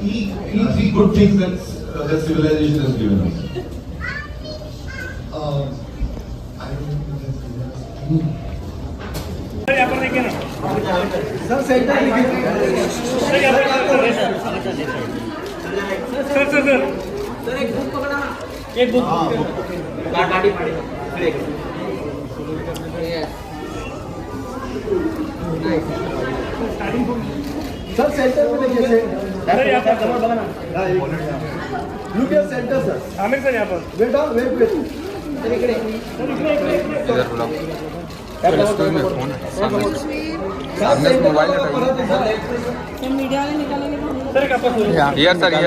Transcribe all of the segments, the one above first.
Three good things that civilization has given us. I don't think that's sir centre में देखिए sir यहाँ पर कमर बना look at centre sir Aamir sir यहाँ पर वेट ऑन वेट वेट इधर बुलाओ टेलीस्कोप में फोन सामने मोबाइल ये मीडिया वाले निकालेंगे सर कहाँ पर यार सर ये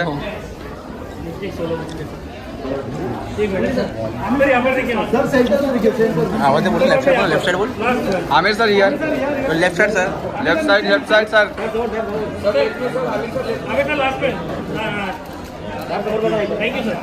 आमिर यहाँ पर देखिए सर सेंटर में देखिए सेंटर आवाज बोलो लेफ्ट साइड बोल आमिर सर यार left side sir left side sir Aamir sir last पे थैंक यू सर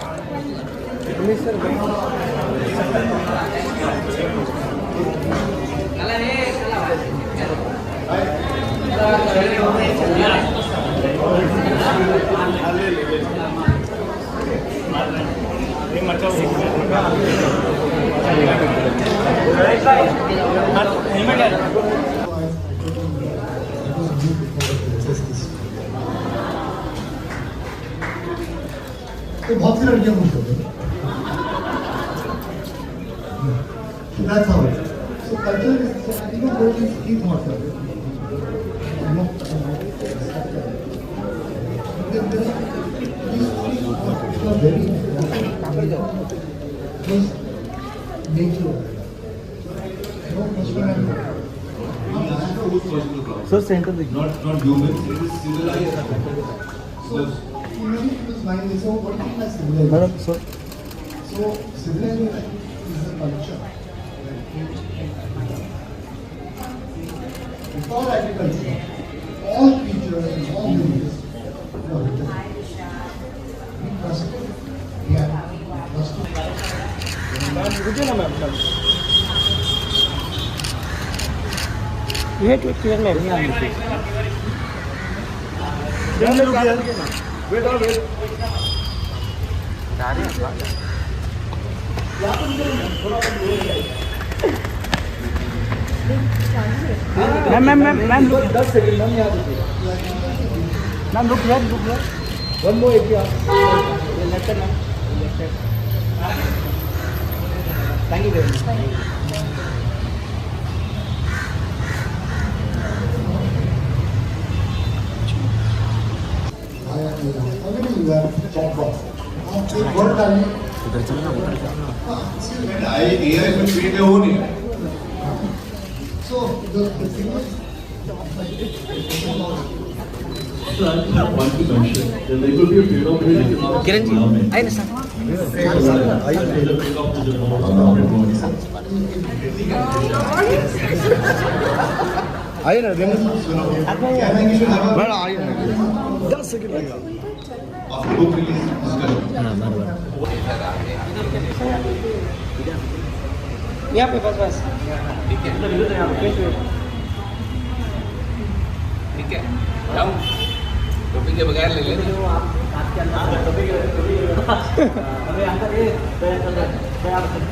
तो बहुत सी लड़कियां खुश होती हैं। That's how it is. So culture is, so I think what is key thought of it. These are very important. Because nature. Sir centre देखिए Not humans, it is civilized. So people's mind is, so what do you mean by civilization? Madam sir So civilization is the culture. Before agriculture, all creatures and all beings were written. We trusted. Yeah, trusted. रुकिए ना ma'am ये clear में नहीं आ रही wait और wait ma'am 10 second ma'am याद रखिए ma'am रुक वन मोर एक left hand ma'am thank you very much Already you have chat box. आप एक वर्ड डालिए। AI में create हो नहीं है। So the thing is, So I have one to mention. There could be a trade-off between economics and government. आई ना sir आइए ना क्या है कि मैडम आइए ना 10 सेकंड लगेगा आपको बुक रिलीज यहाँ पे बस ठीक है जाऊँ टोपी के बगैर ले लेते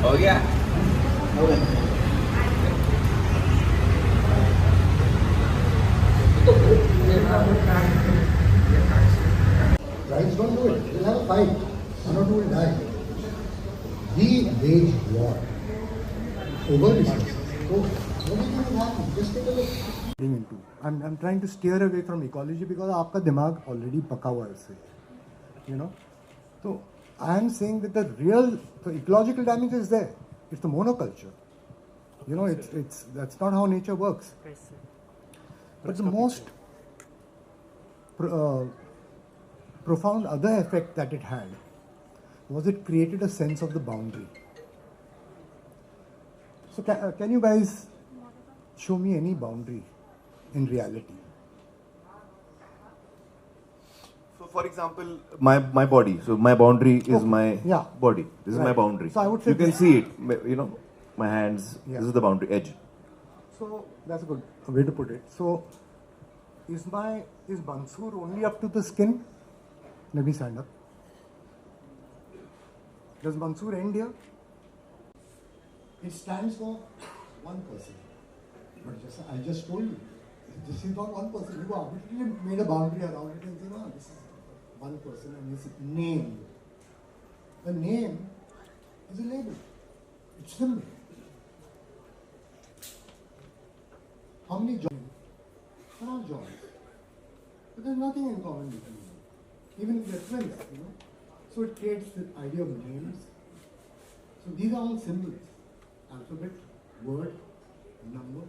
हो गया Guys, don't do it. We'll have a fight. One or two will die. We wage war over resources. So, what is going to happen? Just take a look. Into. I'm trying to steer away from ecology because आपका दिमाग already पका हुआ है इससे, you know. So I am saying that the ecological damage is there. It's the monoculture. You know, it's that's not how nature works. But the most profound other effect that it had was it created a sense of the boundary. So can you guys show me any boundary in reality? So, for example, my body. So, my boundary is my Yeah. body. This is my Right. boundary. So I would say you can this- see it. You know, my hands. Yeah. This is the boundary edge. So that's a good way to put it. So is Mansoor only up to the skin? Let me stand up. Does Mansoor end here? It stands for one person. But I just told you, this is not one person. You arbitrarily made a boundary around it and say, no, this is one person and his name. The name is a label. It's symbol. How many joys? There are joys. But there's nothing in common between them. Even if they're twins, you know. So it creates the idea of names. So these are all symbols. Alphabet, word, number.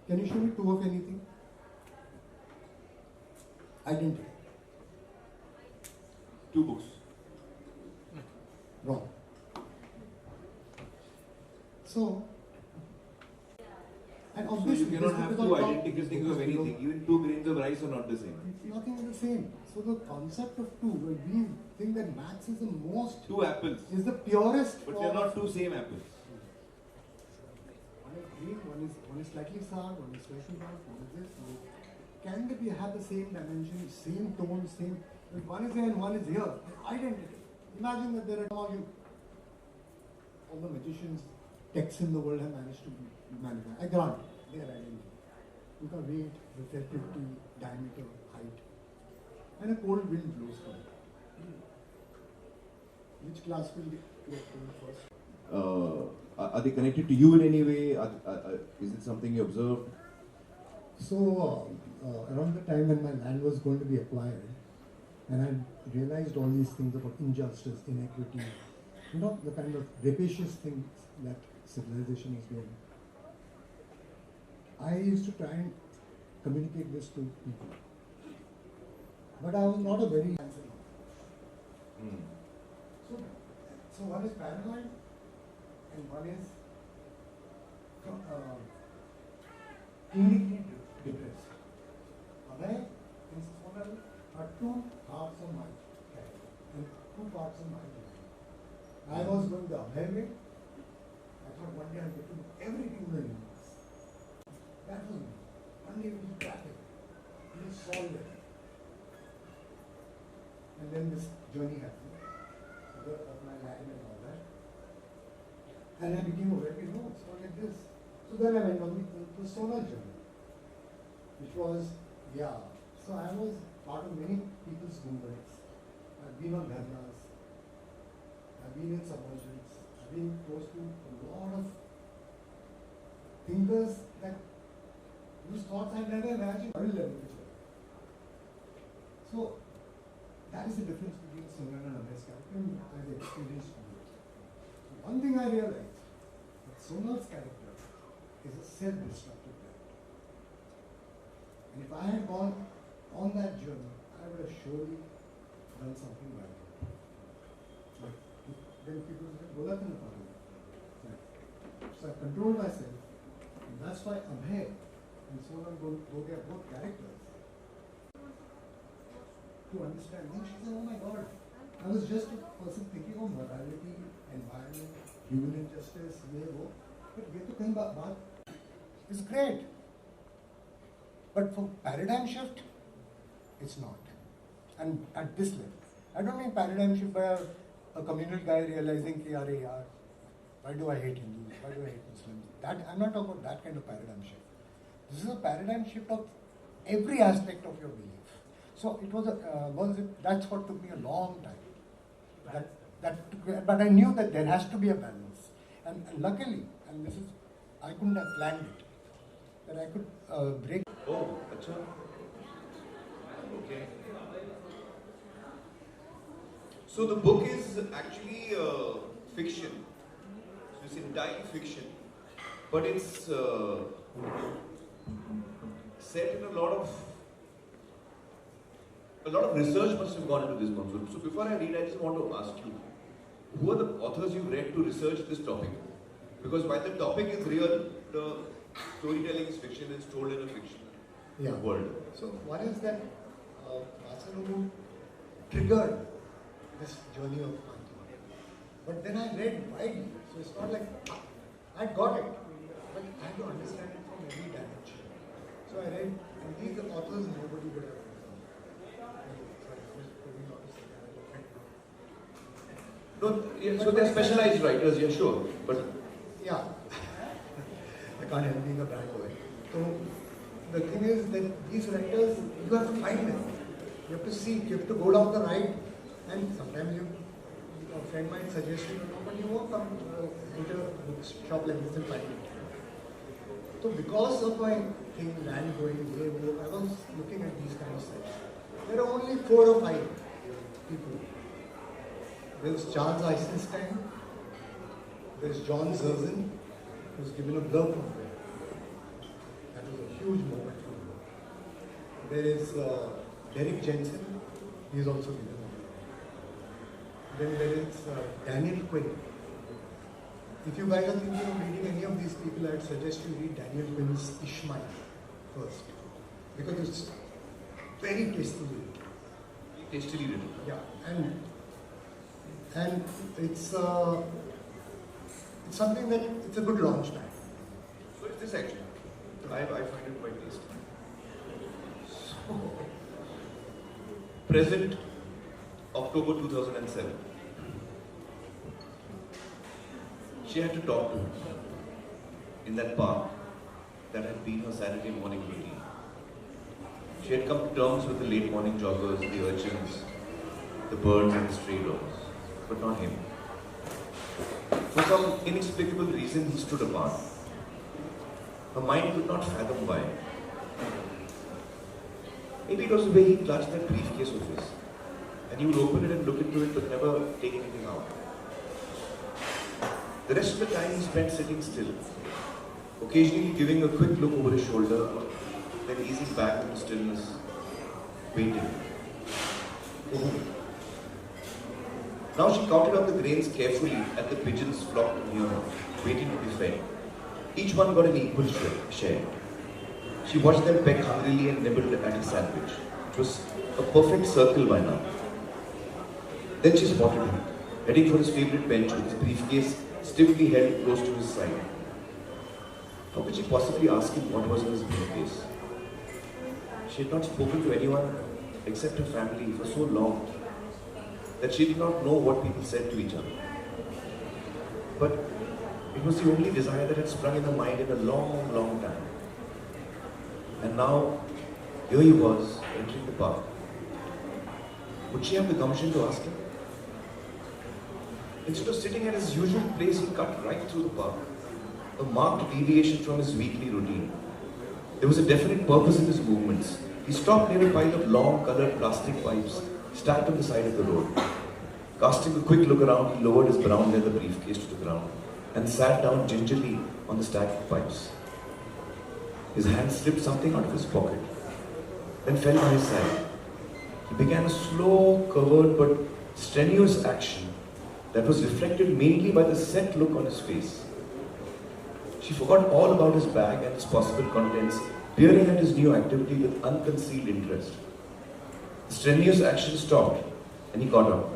Can you show me two of anything? Identity. Two books. Wrong. So, and So you obviously, cannot this have is two because identical things of anything. Even two grains of rice are not the same. It's nothing the same. So the concept of two, when we think that maths is the most, Two apples. is the purest. But they're not two same apples. One is green, one is slightly sour, one is slightly dark, one is this. One is, can they have the same dimension, same tone, same? If one is there and one is here, identity. Imagine that there are all the magicians, texts in the world have managed to manifest. I grant they are identical. Look at weight, reflectivity, diameter, height, and a cold wind blows from it. Which class will you first? Are they connected to you in any way? Is it something you observed? So, around the time when my land was going to be acquired, and I realized all these things about injustice, inequity, you know, the kind of rapacious things that civilization is doing, I used to try and communicate this to people. But I was not a very So one is paranoid and one is clinically depressed. Amir and Sonal are two halves of my character and two parts of my life. I was going the Amir way. I thought one day I'll get to know everything in the universe. That was me. One day we will crack it. We will solve it. And then this journey happened. Of my land and all that. And I became aware, it's not like this. So then I went on the solar journey, which was, so I was part of many people's movements. I've been on dharnas, I've been in submersions, I've been close to a lot of thinkers that whose thoughts I never imagined. So that is the difference between Sonal and Amir's character, and I've experienced both. One thing I realized, that Sonal's character is a self-destructive character. And if I had gone on that journey, I would have surely done something right. But then people said, "Bola to na paagal." So I controlled myself, and that's why Amir and Sonal both characters. To understand. Then she said, "Oh my God, I was just a person thinking of morality, environment, human injustice, but ये तो कहीं बात is great. But for paradigm shift, it's not. And at this level, I don't mean paradigm shift by a communal guy realizing कि अरे यार, why do I hate Hindus? Why do I hate Muslims? That I'm not talking about that kind of paradigm shift. This is a paradigm shift of every aspect of your belief. So it was that's what took me a long time. But I knew that there has to be a balance. And luckily, and this is, I couldn't have planned it, that I could break. Oh, acha. Okay. So the book is actually fiction. So it's entirely fiction, but it's set in a lot of a lot of research must have gone into this, Mansoor. So before I read, I just want to ask you, who are the authors you read to research this topic? Because while the topic is real, the storytelling is fiction, it's told in a fictional world. So one is that Mansoor triggered this journey of Mansoor. But then I read widely, so it's not like I got it, but I had to understand it from every dimension. So I read, and these are authors nobody would have written. Sorry, I was proving not to say that. No, yeah, so they're specialized writers, yeah, sure. But Yeah, I can't help being a bad boy. So the thing is that these writers, you have to find them. You have to seek, you have to go down the right, and sometimes a friend might suggest you, but you won't come into a bookshop like this and find it. So because of my thing, land going, I was looking at these kind of sites. There are only 4 or 5 people. There's Charles Eisenstein. There's John Zerzin, who's given a blurb from there. That was a huge moment for me. There is Derek Jensen, he's also given a blurb. Then there is Daniel Quinn. If you guys are thinking of reading any of these people, I'd suggest you read Daniel Quinn's Ishmael first. Because it's very tastily written. tastily written. Yeah, and it's something that it's a good launch pad. So it's this actually. I find it quite tasty. So, present October 2007. She had to talk to him in that park that had been her Saturday morning routine. She had come to terms with the late morning joggers, the urchins, the birds and the stray dogs, but not him. For some inexplicable reason, he stood apart. Her mind could not fathom why. Maybe it was the way he clutched that briefcase of his, and he would open it and look into it but never take anything out. The rest of the time he spent sitting still, occasionally giving a quick look over his shoulder, then easing back into stillness, waiting. Now she counted up the grains carefully at the pigeons flocked near her, waiting to be fed. Each one got an equal share. She watched them peck hungrily and nibbled at his sandwich. It was a perfect circle by now. Then she spotted him, heading for his favorite bench with his briefcase stiffly held close to his side. How could she possibly ask him what was in his briefcase? She had not spoken to anyone except her family for so long that she did not know what people said to each other. But it was the only desire that had sprung in her mind in a long, long time. And now, here he was, entering the park. Would she have the gumption to ask him? Instead of sitting at his usual place, he cut right through the park, a marked deviation from his weekly routine. There was a definite purpose in his movements. He stopped near a pile of long, colored plastic pipes stacked on the side of the road. Casting a quick look around, he lowered his brown leather briefcase to the ground and sat down gingerly on the stack of pipes. His hand slipped something out of his pocket, then fell by his side. He began a slow, covered but strenuous action that was reflected mainly by the set look on his face. She forgot all about his bag and its possible contents, peering at his new activity with unconcealed interest. The strenuous action stopped, and he got up.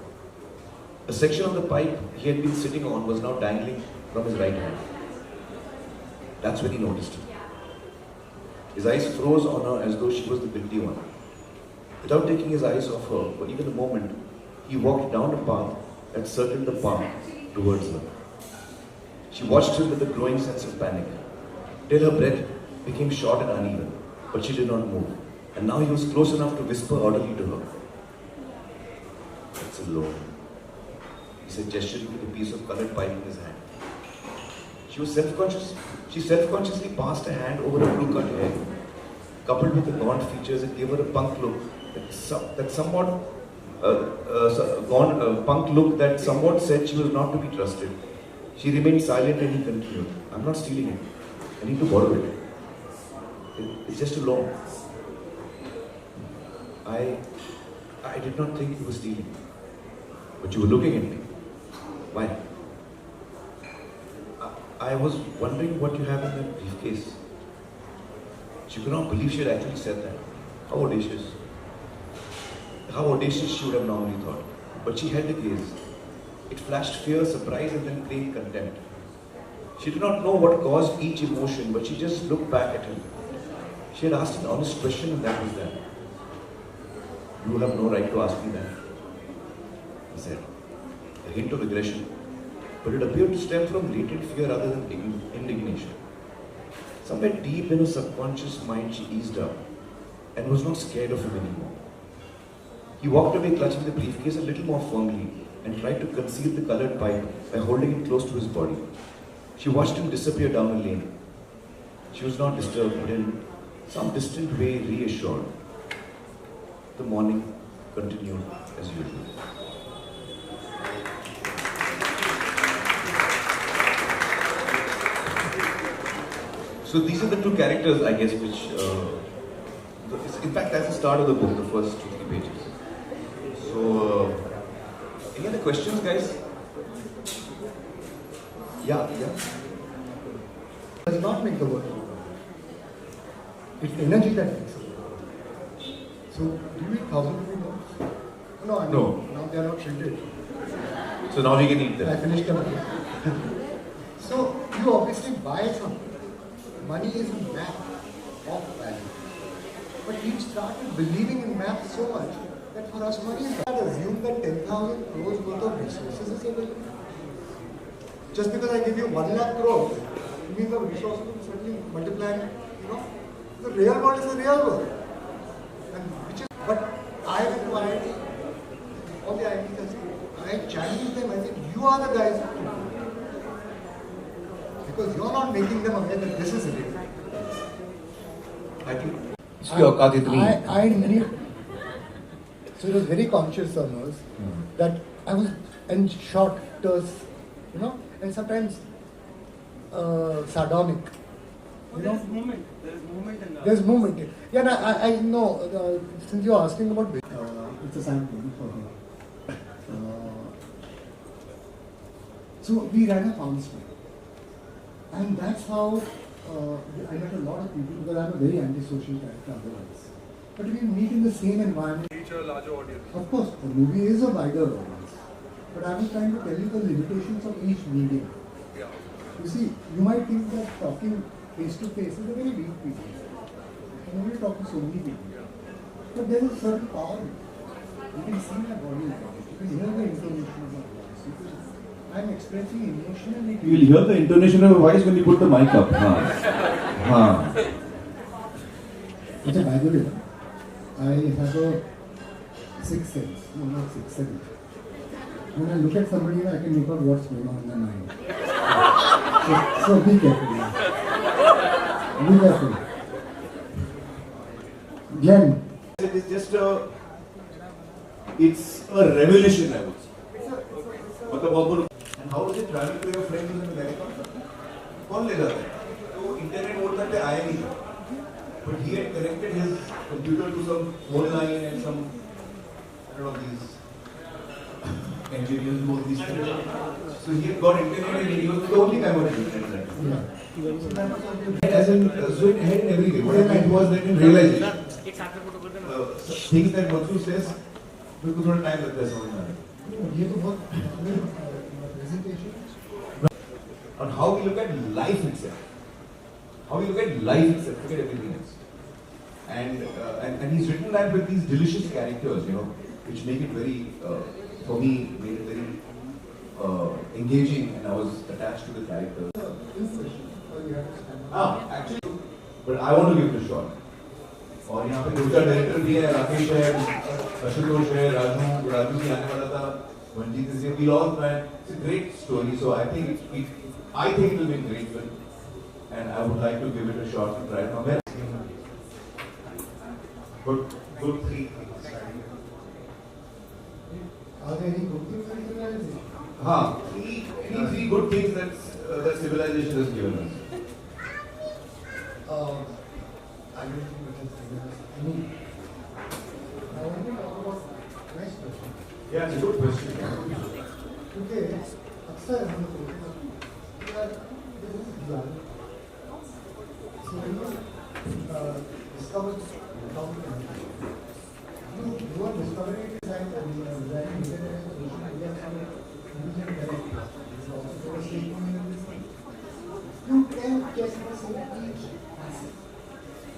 A section of the pipe he had been sitting on was now dangling from his right hand. That's when he noticed her. His eyes froze on her as though she was the guilty one. Without taking his eyes off her for even a moment, he walked down a path that circled the park towards her. She watched him with a growing sense of panic, till her breath became short and uneven, but she did not move. And now he was close enough to whisper audibly to her. "It's alone," he said, gesturing with a piece of colored pipe in his hand. She was self-conscious. She self-consciously passed a hand over her blue-cut hair. Coupled with the gaunt features, it gave her a punk look that somewhat said she was not to be trusted. She remained silent and he continued, "I'm not stealing it. I need to borrow it. It's just a loan. I did not think you were stealing. But you were looking at me. Why? I was wondering what you have in that briefcase. She could not believe she had actually said that. How audacious. How audacious she would have normally thought. But she held a gaze. It flashed fear, surprise, and then plain contempt. She did not know what caused each emotion, but she just looked back at him. She had asked an honest question, and that was that. You will have no right to ask me that, he said. A hint of aggression, but it appeared to stem from latent fear rather than indignation. Somewhere deep in her subconscious mind, she eased up and was not scared of him anymore. He walked away clutching the briefcase a little more firmly and tried to conceal the colored pipe by holding it close to his body. She watched him disappear down a lane. She was not disturbed, but in some distant way reassured. The morning continued as usual. So these are the two characters, I guess, which, in fact, that's the start of the book, the first 2-3 pages. So, any other questions, guys? Yeah. Does not make the world. It's energy that makes the world. So, do you eat 1,000 rupee notes? No, I mean, No. now they are not printed. So now we can eat I them. finished them again. So, you obviously buy something. Money is a map of value. But we started believing in maps so much that for us money is not assume that 10,000 crores worth of resources is available. Just because I give you 1 lakh crores, it means the resources will suddenly multiply, The real world is the real world. But I required all the ideas. I challenged them. I said, you are the guys who do it. Because you're not making them aware that this is real. I think इसकी औकात इतनी है. I knew. So it was very conscious on us that I was in short terms, and sometimes sardonic. There's movement in that. There's movement. Yeah, no, I know. Since you're asking about it's a sample for her. So we ran a farm store. And that's how I met a lot of people, because I'm a very antisocial character otherwise. But we meet in the same environment. Reach a larger audience. Of course, the movie is a wider audience. But I was trying to tell you the limitations of each medium. Yeah. You see, you might think that talking face to face is a very weak medium. You can only talk to so many people. But there is a certain power. You can see my body language. You can hear the intonation of my voice. I'm expressing emotionally. You will hear the intonation of your voice when you put the mic up. It's a by the way, I have a sixth sense. No, not sixth, seventh. When I look at somebody, I can make out what's going on in their mind. So be careful. Be careful. Jen. It is just it's a revelation, I would say. And how was it traveling to your friends in America? कौन ले जाता है? तो internet बोलता है आया नहीं था. But he had connected his computer to some phone line and some, I don't know, these engineers who work these things. So he had got internet and he was the only guy who had internet. As in, so it had everything. What I meant was that in realization, things that Mansoor says, मेरे को थोड़ा time लगता है समझने में. ये तो बहुत presentation. On how we look at life itself. How we look at life itself, forget everything else. And he's written that with these delicious characters, which make it very, for me, made it very engaging, and I was attached to the characters. Actually, but I want to give it a shot. और यहाँ पे दूसरा director भी है, राकेश है, आशुतोष है, राजू भी आने वाला था, Manjeet is here. We all planned. It's a great story, so I think it will be a great film, and I would like to give it a shot and try it now. Good things. Are there any good things in civilization? Three good things that civilization has given us. I don't think it has given us any. I want to talk about Yeah, it's a good question. क्योंकि अक्सर हम लोग you can just see each facet.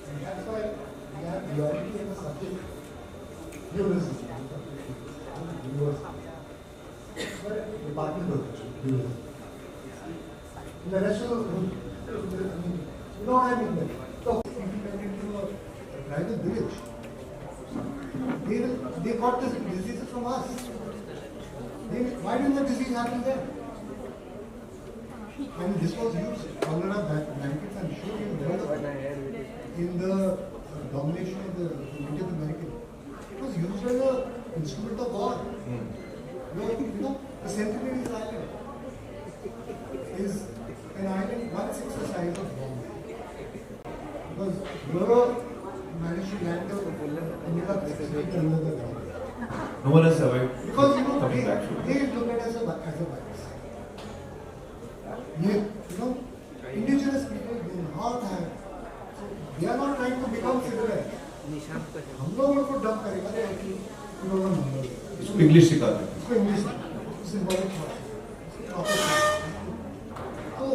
And that's why we have duality as a subject. Dualism. But department of dualism. In the rest of the room, you know what I mean? So, if you went into a private village, they got this diseases from us. Why didn't the disease happen there? And this was used, cholera blankets, I'm sure you heard of it, in the domination of the Native American. It was used as an instrument of war. You know, the Sentinel's Island is an island 1/6 the size of Bombay. Because Euro managed to land the bullet and you got 6 feet under the ground. No one has survived. Because you know, coming back from they look at it as a virus. You know, indigenous people do not have, they are not trying to become civilized. हम लोग उनको dump करेगा तो इसको English सिखाते हैं. इसको English symbolic thought. So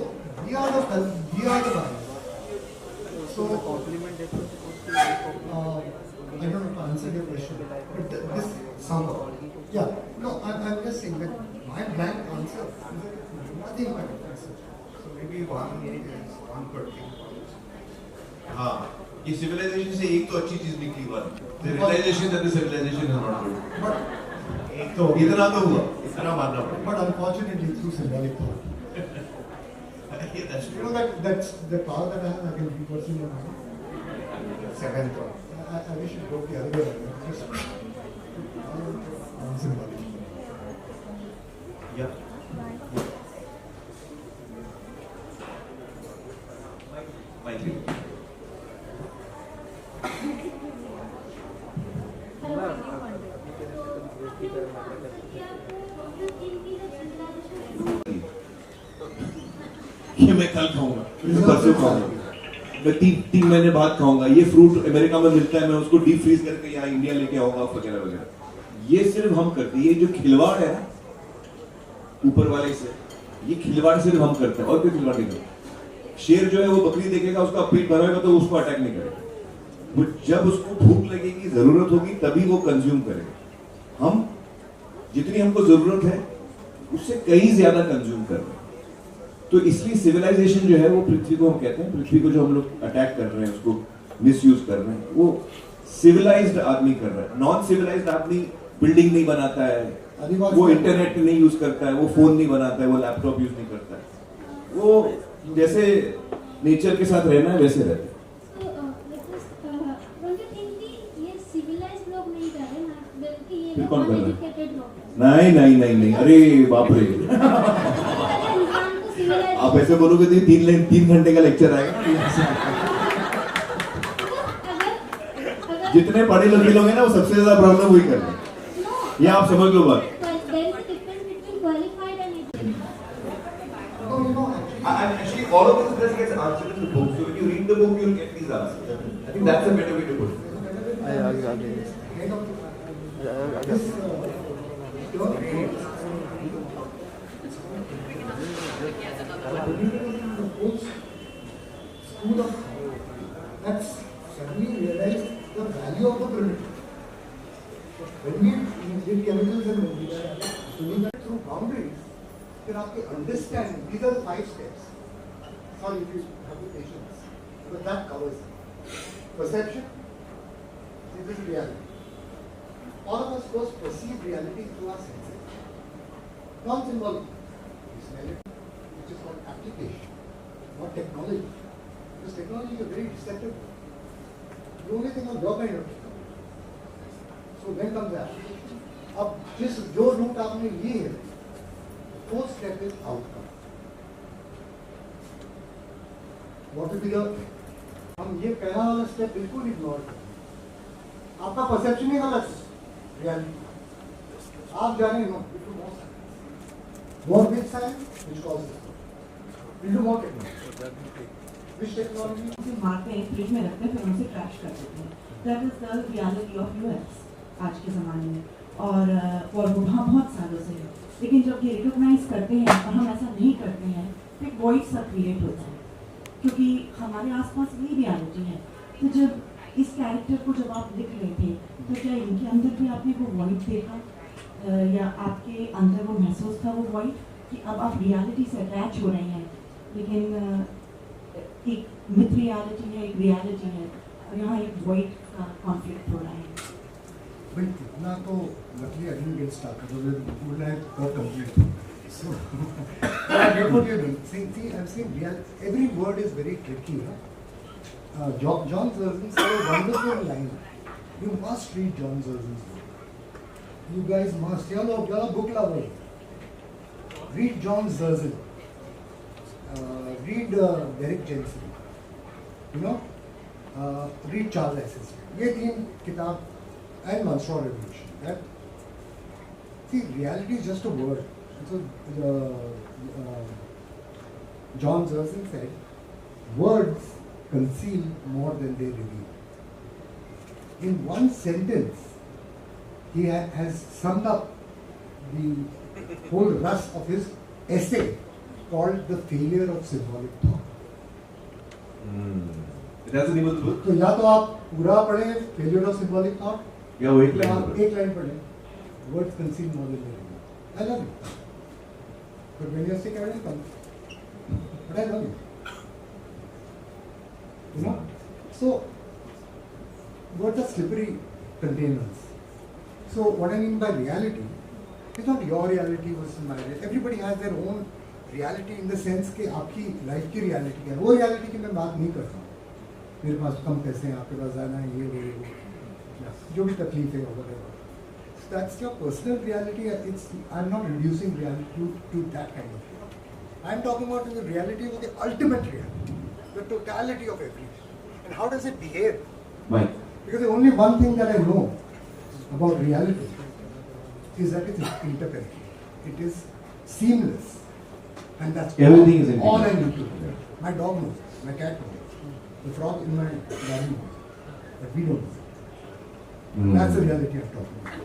we are the virus. So I don't know to answer your question, but this somehow, yeah. No, I'm just saying that my blank answer is nothing but answer. So maybe one particular. हाँ, ये civilization से एक तो अच्छी चीज निकली बात. The realization that the civilization is not good. But एक तो इतना तो हुआ, इतना मानना पड़ेगा. but unfortunately through symbolic thought. Yeah, that's You true. know that's the power that I have. I can reverse in your mind. Seventh thought. I wish it go the other way around. Just symbolic. Yeah. Mike. ये मैं कल खाऊंगा, परसों खाऊंगा, मैं 3 महीने बाद खाऊंगा. ये फ्रूट अमेरिका में मिलता है, मैं उसको डीप फ्रीज करके यहाँ इंडिया लेके आऊंगा वगैरह वगैरह. ये सिर्फ हम करते हैं. ये जो खिलवाड़ है ना ऊपर वाले से, ये खिलवाड़ सिर्फ हम करते हैं और कोई खिलवाड़ नहीं करता. शेर जो है वो बकरी देखेगा, उसका पेट भरा होगा तो उसको अटैक नहीं करेगा. वो जब उसको भूख लगेगी, जरूरत होगी, तभी वो कंज्यूम करेगा. हम जितनी हमको जरूरत है उससे कहीं ज्यादा कंज्यूम कर रहे हैं. तो इसलिए सिविलाइजेशन जो है वो पृथ्वी को हम कहते हैं, पृथ्वी को जो हम लोग अटैक कर रहे हैं, उसको मिसयूज कर रहे हैं, वो सिविलाइज्ड आदमी कर रहा है. नॉन सिविलाइज्ड आदमी बिल्डिंग नहीं बनाता है, वो इंटरनेट नहीं यूज करता है, वो फोन नहीं बनाता है, वो लैपटॉप यूज नहीं करता है. वो जैसे नेचर के साथ रहना है वैसे रहते हैं. फिर कौन कर रहा है? नहीं, अरे बाप रे. आप ऐसे बोलोगे तो 3 घंटे का लेक्चर आएगा. जितने पढ़े लिखे लोग हैं ना, वो सबसे ज्यादा प्रॉब्लम वही कर रहे हैं. ये आप समझ लो बात. Actually, all of this just gets answered in the book. So when you read the book, you'll get these answers. I think that's a better way to put it. School of that's suddenly realized the value of the primitive. When we did chemicals and when we were doing that through boundaries, then after understanding, these are the 5 steps. Sorry if you have the patience, but that covers it. Perception, see this is reality. All of us first perceive reality through our senses. Non-symbolic. We smell it, which is called application, not technology. Because technology is a very deceptive. You only think of your kind of technology. So when comes the application? अब जिस जो root आपने ली है, 4th step is outcome. What will be the? हम ये पहला वाला step बिल्कुल इग्नोर करें. आपका परसेप्शन ही गलत है, रियलिटी. आप जाने no, we do more science. More with science, which causes. We do more technology. Which technology? उसे मारते हैं, फ्रिज में रखते हैं, फिर उनसे क्रैश कर देते हैं. That is the reality of US आज के ज़माने में. और वो वहाँ बहुत सालों से है. लेकिन जब ये रिकॉग्नाइज करते हैं और हम ऐसा नहीं करते हैं, फिर वॉइड सा क्रिएट होता है. क्योंकि हमारे आसपास वही रियलिटी है. तो जब इस कैरेक्टर को जब आप लिख रहे थे, तो क्या इनके अंदर भी आपने वो वॉइड देखा? या आपके अंदर वो महसूस था वो वॉइड कि अब आप रियलिटी से अटैच हो रहे हैं, लेकिन एक मिथ रियलिटी है, एक रियलिटी है, और यहाँ एक वॉइड का कॉन्फ्लिक्ट हो रहा है. भाई इतना तो luckily I didn't get stuck. Otherwise would have got complete. So I get what you're doing. See, I'm saying every word is very tricky. Huh? John Zerzin said a wonderful line. You must read John Zerzin's book. You guys must. You're a book lover. Read John Zerzin. Read Derek Jensen. You know, read Charles S. ये तीन किताब and Mansoor Revolution. That see, reality is just a word. So John Zerzin said, words conceal more than they reveal. In one sentence, he has summed up the whole rust of his essay called The Failure of Symbolic Thought. That's the name of the book? तो या तो आप पूरा पढ़ें Failure of Symbolic Thought, या वो एक या लाइन आप एक लाइन पढ़ें Words conceal more than they reveal. I love it. But when you're sick, I don't come. But I love it. You know? So, words are slippery containers. So, what I mean by reality, it's not your reality versus my reality. Everybody has their own reality in the sense कि आपकी life की reality है. वो reality की मैं बात नहीं करता हूँ. मेरे पास कम पैसे हैं, आपके पास ज़्यादा है, ये जो भी तकलीफ है whatever. So that's your personal reality. I'm not reducing reality to that kind of reality. I'm talking about the reality of the ultimate reality, the totality of everything. And how does it behave? Why? Because the only one thing that I know about reality is that it is interpenetrating. It is seamless. And that's Everything is all I need to know. My dog knows it. My cat knows it. The frog in my garden knows it. But we don't know it. That's the reality I'm talking about.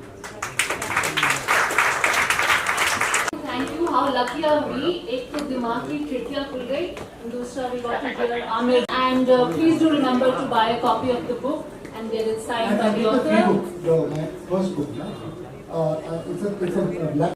Thank you. How lucky are we? एक तो दिमाग की खिड़कियाँ खुल गई, दूसरा we got to hear Amir. And please do remember to buy a copy of the book and get it signed by the author. My first book, it's a black.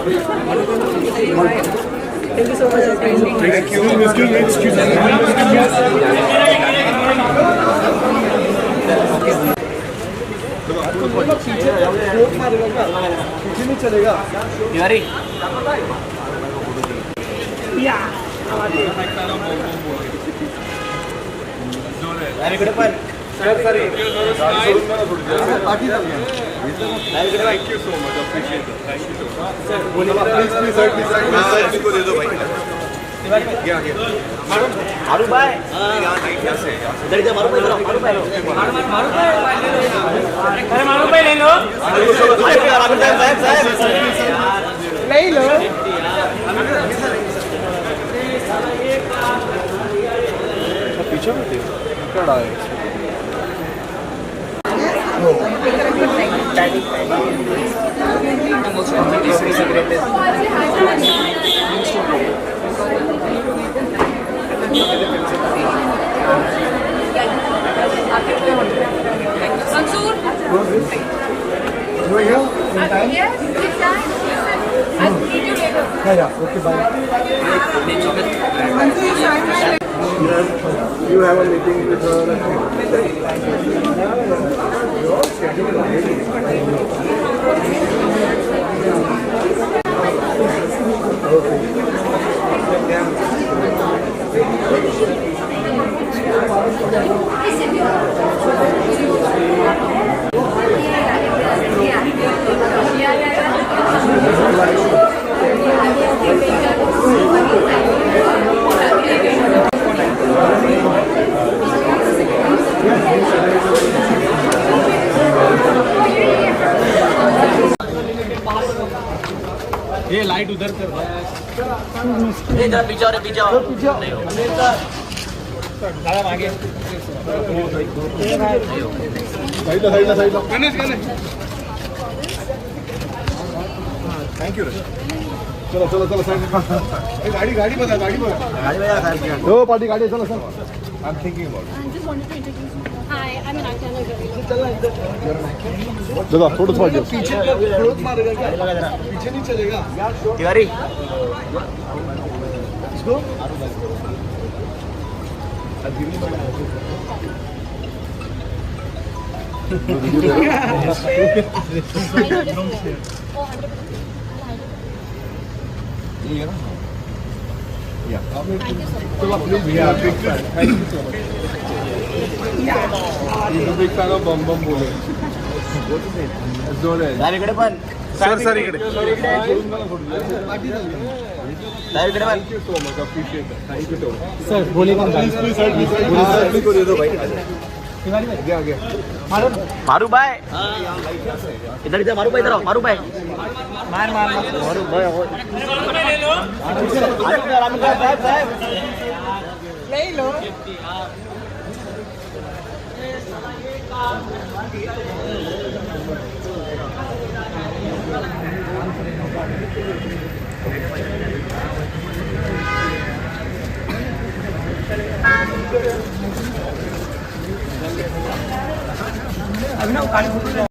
Thank you so much. Thank you. Excuse me. पीछे नहीं चलेगा तिवारी इकडे पण thank you so much appreciate thank you so much sir please को दे दो भाई मारू bye इधर इधर मारू बाय मारू बाय अरे मारू बाय ले लो साहब ले लो पीछे में थे क्या है Mansoor? You were here in time? Yes, it's time. I'll meet you later. Yeah, okay, bye. You have a meeting with her. ये लाइट उधर कर जरा पीछे और पीछे दादा आगे साइड गणेश थैंक यू चलो साइड गाड़ी बजा ओ पार्टी गाड़ी चलो sir I am thinking about I just wanted to introduce you. Hi, I'm an actor. दादा थोड़ा सा पीछे ग्रोथ मारेगा क्या पीछे नहीं चलेगा तिवारी इसको big fan of Bum Bum Bole. इकडे पण सर इकडे इकडे पण so much appreciate that. Thank you so much. Sir, बोलेगा Please side को दे दो भाई गया मारू बाय इधर इधर मारू बाय इधर आओ मारू बाय मार मारू बाय साहब ले लो अभिनव काली